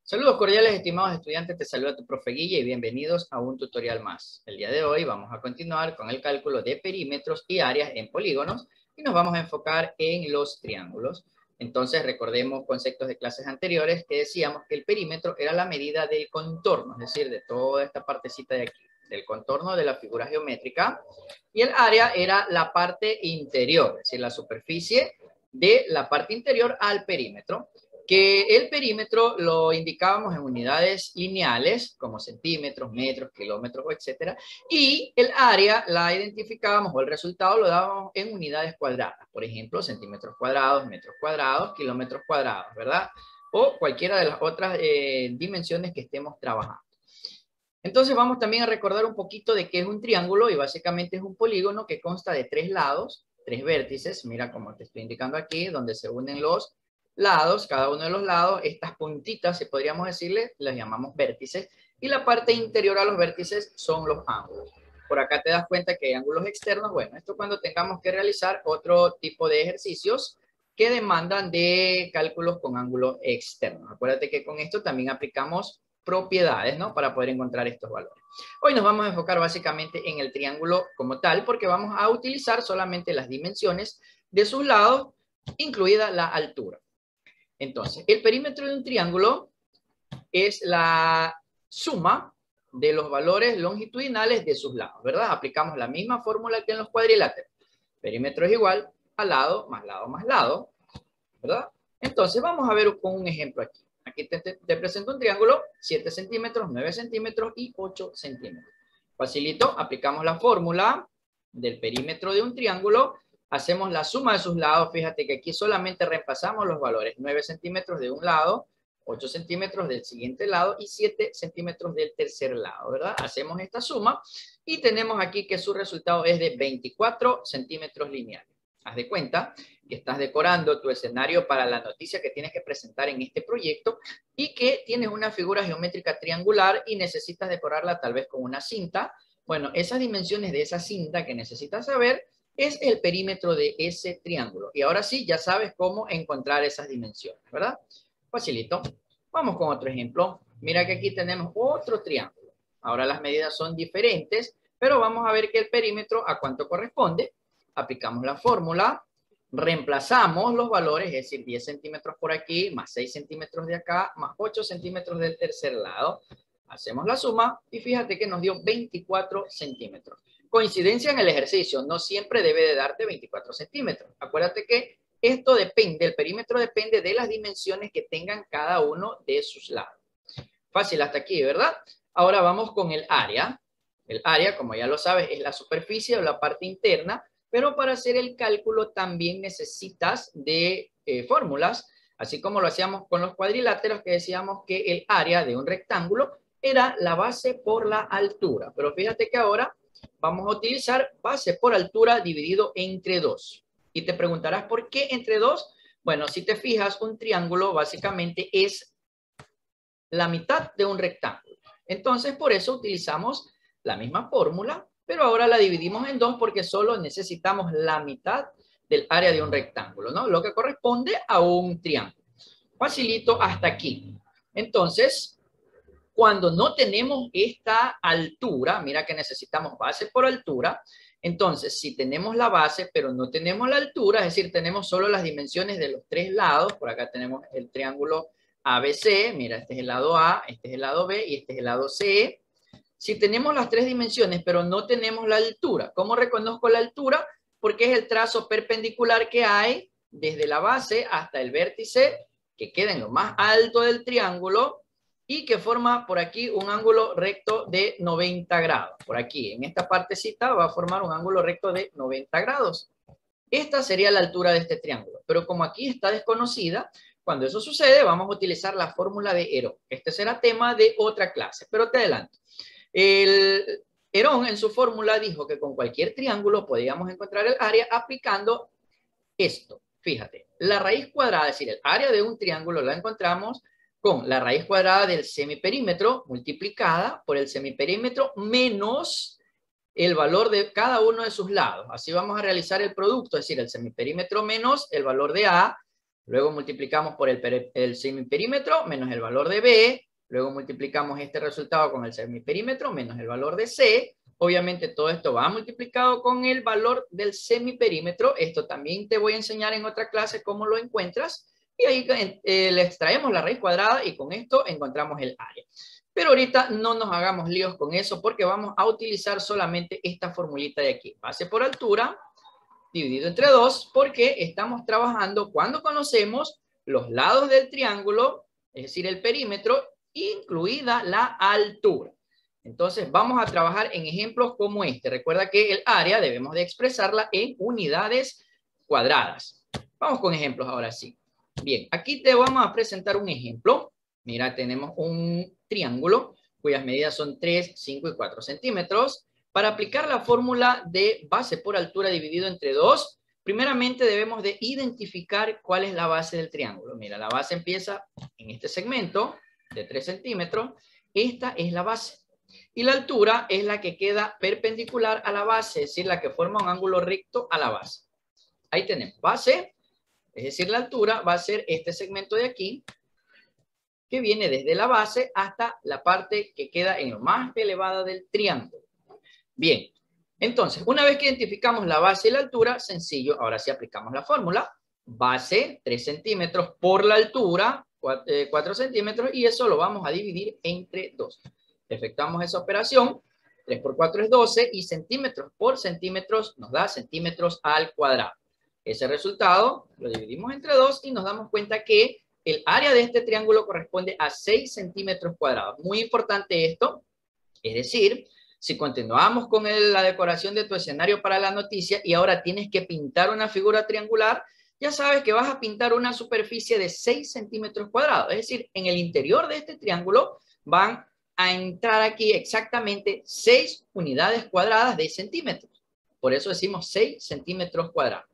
Saludos cordiales, estimados estudiantes, te saluda tu profe Guille y bienvenidos a un tutorial más. El día de hoy vamos a continuar con el cálculo de perímetros y áreas en polígonos y nos vamos a enfocar en los triángulos. Entonces recordemos conceptos de clases anteriores que decíamos que el perímetro era la medida del contorno, es decir, de toda esta partecita de aquí, del contorno de la figura geométrica, y el área era la parte interior, es decir, la superficie de la parte interior al perímetro, que el perímetro lo indicábamos en unidades lineales, como centímetros, metros, kilómetros, etcétera, y el área la identificábamos o el resultado lo dábamos en unidades cuadradas, por ejemplo, centímetros cuadrados, metros cuadrados, kilómetros cuadrados, ¿verdad? O cualquiera de las otras dimensiones que estemos trabajando. Entonces vamos también a recordar un poquito de qué es un triángulo y básicamente es un polígono que consta de tres lados, tres vértices, mira como te estoy indicando aquí, donde se unen los lados, cada uno de los lados, estas puntitas, si podríamos decirle, las llamamos vértices, y la parte interior a los vértices son los ángulos. Por acá te das cuenta que hay ángulos externos. Bueno, esto cuando tengamos que realizar otro tipo de ejercicios que demandan de cálculos con ángulos externos. Acuérdate que con esto también aplicamos propiedades, ¿no? Para poder encontrar estos valores. Hoy nos vamos a enfocar básicamente en el triángulo como tal, porque vamos a utilizar solamente las dimensiones de sus lados, incluida la altura. Entonces, el perímetro de un triángulo es la suma de los valores longitudinales de sus lados, ¿verdad? Aplicamos la misma fórmula que en los cuadriláteros. Perímetro es igual a lado más lado más lado, ¿verdad? Entonces, vamos a ver con un ejemplo aquí. Aquí te presento un triángulo, 7 centímetros, 9 centímetros y 8 centímetros. Facilito, aplicamos la fórmula del perímetro de un triángulo, hacemos la suma de sus lados. Fíjate que aquí solamente repasamos los valores, 9 centímetros de un lado, 8 centímetros del siguiente lado y 7 centímetros del tercer lado, ¿verdad? Hacemos esta suma y tenemos aquí que su resultado es de 24 centímetros lineales. Haz de cuenta que estás decorando tu escenario para la noticia que tienes que presentar en este proyecto y que tienes una figura geométrica triangular y necesitas decorarla tal vez con una cinta. Bueno, esas dimensiones de esa cinta que necesitas saber es el perímetro de ese triángulo. Y ahora sí, ya sabes cómo encontrar esas dimensiones, ¿verdad? Facilito. Vamos con otro ejemplo. Mira que aquí tenemos otro triángulo. Ahora las medidas son diferentes, pero vamos a ver que el perímetro a cuánto corresponde. Aplicamos la fórmula, reemplazamos los valores, es decir, 10 centímetros por aquí, más 6 centímetros de acá, más 8 centímetros del tercer lado. Hacemos la suma y fíjate que nos dio 24 centímetros. Coincidencia en el ejercicio, no siempre debe de darte 24 centímetros. Acuérdate que esto depende, el perímetro depende de las dimensiones que tengan cada uno de sus lados. Fácil hasta aquí, ¿verdad? Ahora vamos con el área. El área, como ya lo sabes, es la superficie o la parte interna, pero para hacer el cálculo también necesitas de fórmulas, así como lo hacíamos con los cuadriláteros, que decíamos que el área de un rectángulo era la base por la altura. Pero fíjate que ahora vamos a utilizar base por altura dividido entre 2. Y te preguntarás, ¿por qué entre 2? Bueno, si te fijas, un triángulo básicamente es la mitad de un rectángulo. Entonces, por eso utilizamos la misma fórmula, pero ahora la dividimos en 2 porque solo necesitamos la mitad del área de un rectángulo, ¿no? Lo que corresponde a un triángulo. Facilito hasta aquí. Entonces, cuando no tenemos esta altura, mira que necesitamos base por altura, entonces si tenemos la base pero no tenemos la altura, es decir, tenemos solo las dimensiones de los tres lados, por acá tenemos el triángulo ABC, mira, este es el lado A, este es el lado B y este es el lado C. Si tenemos las tres dimensiones pero no tenemos la altura, ¿cómo reconozco la altura? Porque es el trazo perpendicular que hay desde la base hasta el vértice que queda en lo más alto del triángulo y que forma por aquí un ángulo recto de 90 grados. Por aquí, en esta partecita, va a formar un ángulo recto de 90 grados. Esta sería la altura de este triángulo, pero como aquí está desconocida, cuando eso sucede, vamos a utilizar la fórmula de Herón. Este será tema de otra clase, pero te adelanto. Herón en su fórmula dijo que con cualquier triángulo podíamos encontrar el área aplicando esto. Fíjate, la raíz cuadrada, es decir, el área de un triángulo la encontramos con la raíz cuadrada del semiperímetro multiplicada por el semiperímetro menos el valor de cada uno de sus lados. Así vamos a realizar el producto, es decir, el semiperímetro menos el valor de A Luego multiplicamos por el semiperímetro menos el valor de B. Luego multiplicamos este resultado con el semiperímetro menos el valor de C. Obviamente todo esto va multiplicado con el valor del semiperímetro. Esto también te voy a enseñar en otra clase cómo lo encuentras. Y ahí le extraemos la raíz cuadrada y con esto encontramos el área. Pero ahorita no nos hagamos líos con eso porque vamos a utilizar solamente esta formulita de aquí. Base por altura dividido entre 2 porque estamos trabajando cuando conocemos los lados del triángulo, es decir, el perímetro, incluida la altura. Entonces vamos a trabajar en ejemplos como este. Recuerda que el área debemos de expresarla en unidades cuadradas. Vamos con ejemplos ahora sí. Bien, aquí te vamos a presentar un ejemplo. Mira, tenemos un triángulo cuyas medidas son 3, 5 y 4 centímetros. Para aplicar la fórmula de base por altura dividido entre 2, primeramente debemos de identificar cuál es la base del triángulo. Mira, la base empieza en este segmento de 3 centímetros. Esta es la base. Y la altura es la que queda perpendicular a la base, es decir, la que forma un ángulo recto a la base. Ahí tenemos base, es decir, la altura va a ser este segmento de aquí, que viene desde la base hasta la parte que queda en lo más elevada del triángulo. Bien, entonces, una vez que identificamos la base y la altura, sencillo, ahora sí aplicamos la fórmula. Base, 3 centímetros por la altura, 4 centímetros, y eso lo vamos a dividir entre 2. Efectuamos esa operación, 3 por 4 es 12, y centímetros por centímetros nos da centímetros al cuadrado. Ese resultado lo dividimos entre 2 y nos damos cuenta que el área de este triángulo corresponde a 6 centímetros cuadrados. Muy importante esto, es decir, si continuamos con la decoración de tu escenario para la noticia y ahora tienes que pintar una figura triangular, ya sabes que vas a pintar una superficie de 6 centímetros cuadrados. Es decir, en el interior de este triángulo van a entrar aquí exactamente 6 unidades cuadradas de centímetros. Por eso decimos 6 centímetros cuadrados.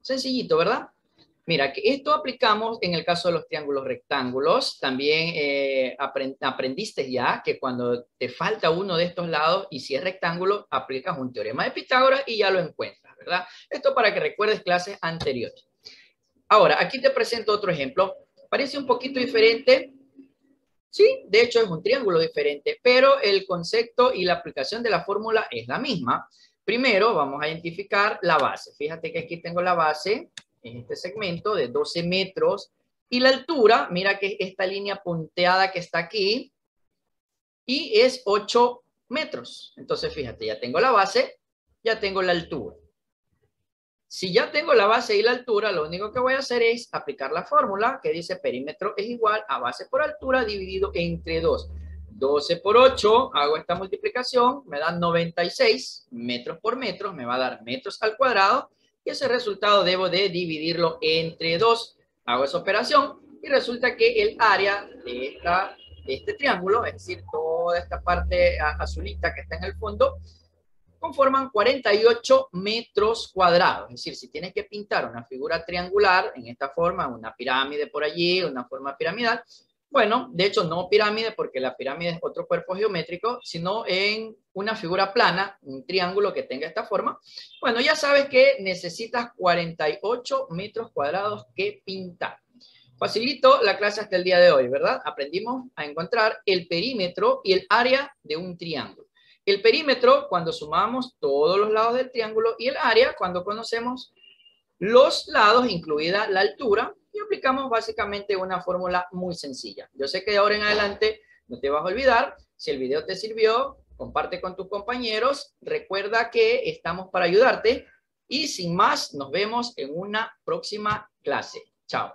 Sencillito, ¿verdad? Mira, que esto aplicamos en el caso de los triángulos rectángulos. También aprendiste ya que cuando te falta uno de estos lados y si es rectángulo, aplicas un teorema de Pitágoras y ya lo encuentras, ¿verdad? Esto para que recuerdes clases anteriores. Ahora, aquí te presento otro ejemplo. Parece un poquito diferente. Sí, de hecho es un triángulo diferente, pero el concepto y la aplicación de la fórmula es la misma. Primero vamos a identificar la base. Fíjate que aquí tengo la base en este segmento de 12 metros y la altura, mira que esta línea punteada que está aquí y es 8 metros. Entonces fíjate, ya tengo la base, ya tengo la altura. Si ya tengo la base y la altura, lo único que voy a hacer es aplicar la fórmula que dice perímetro es igual a base por altura dividido entre 2. 12 por 8, hago esta multiplicación, me da 96 metros por metro, me va a dar metros al cuadrado, y ese resultado debo de dividirlo entre 2. Hago esa operación y resulta que el área de este triángulo, es decir, toda esta parte azulita que está en el fondo, conforman 48 metros cuadrados. Es decir, si tienes que pintar una figura triangular en esta forma, una pirámide por allí, una forma piramidal, bueno, de hecho no pirámide porque la pirámide es otro cuerpo geométrico, sino en una figura plana, un triángulo que tenga esta forma. Bueno, ya sabes que necesitas 48 metros cuadrados que pintar. Facilito la clase hasta el día de hoy, ¿verdad? Aprendimos a encontrar el perímetro y el área de un triángulo. El perímetro cuando sumamos todos los lados del triángulo y el área cuando conocemos los lados, incluida la altura, y aplicamos básicamente una fórmula muy sencilla. Yo sé que de ahora en adelante no te vas a olvidar. Si el video te sirvió, comparte con tus compañeros. Recuerda que estamos para ayudarte. Y sin más, nos vemos en una próxima clase. Chao.